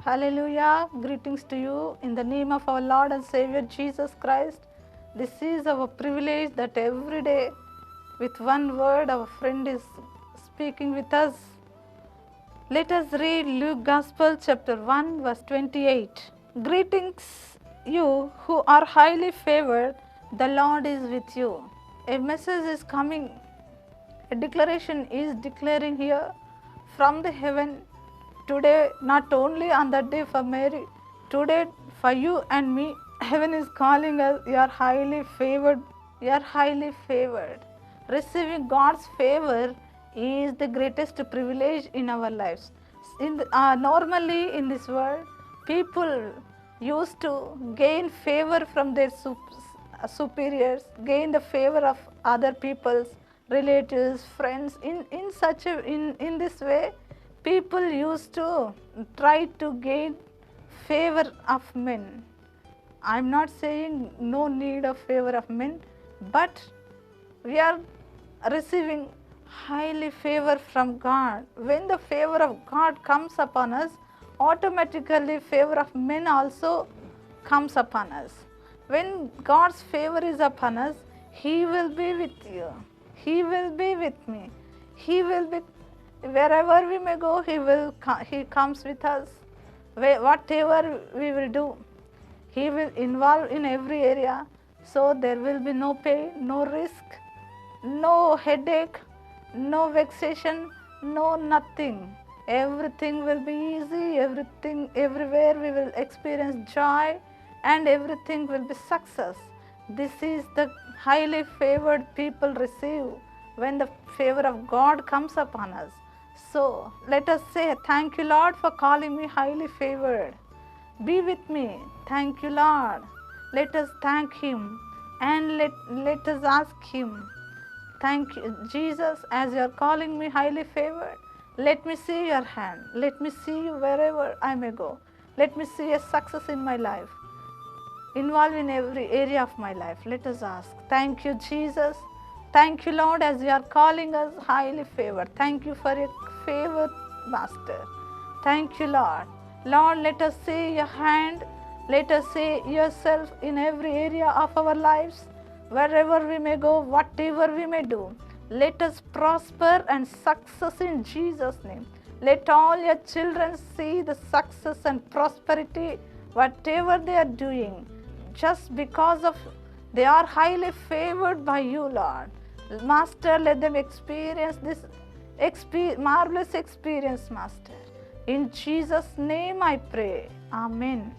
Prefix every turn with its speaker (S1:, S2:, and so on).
S1: Hallelujah. Greetings to you in the name of our Lord and Savior Jesus Christ. This is our privilege that every day with one word our friend is speaking with us. Let us read Luke Gospel chapter 1 verse 28. Greetings you who are highly favored, the Lord is with you. A message is coming. A declaration is declaring here from the heaven. Today, not only on that day for Mary, today for you and me, heaven is calling us, you are highly favored. You are highly favored. Receiving God's favor is the greatest privilege in our lives. Normally in this world, people used to gain favor from their superiors, gain the favor of other people's relatives, friends. In this way, people used to try to gain favor of men. I am not saying no need of favor of men, but we are receiving highly favor from God. When the favor of God comes upon us, automatically favor of men also comes upon us. When God's favor is upon us, He will be with you. He will be with me. He will be wherever we may go. He comes with us. Whatever we will do, He will involve in every area. So there will be no pain, no risk, no headache, no vexation, no nothing. Everything will be easy. Everywhere we will experience joy, and everything will be success. This is the highly favored people receive when the favor of God comes upon us. So let us say, thank you, Lord, for calling me highly favored. Be with me. Thank you, Lord. Let us thank Him and let us ask Him. Thank you, Jesus, as you are calling me highly favored. Let me see your hand. Let me see you wherever I may go. Let me see a success in my life. Involve in every area of my life. Let us ask. Thank you, Jesus. Thank you, Lord, as you are calling us highly favored. Thank you for your favor, Master. Thank you, Lord. Lord, let us see your hand. Let us see yourself in every area of our lives. Wherever we may go, whatever we may do, let us prosper and success in Jesus' name. Let all your children see the success and prosperity, whatever they are doing, just because of they are highly favored by you, Lord. Master, let them experience this marvelous experience, Master. In Jesus' name I pray. Amen.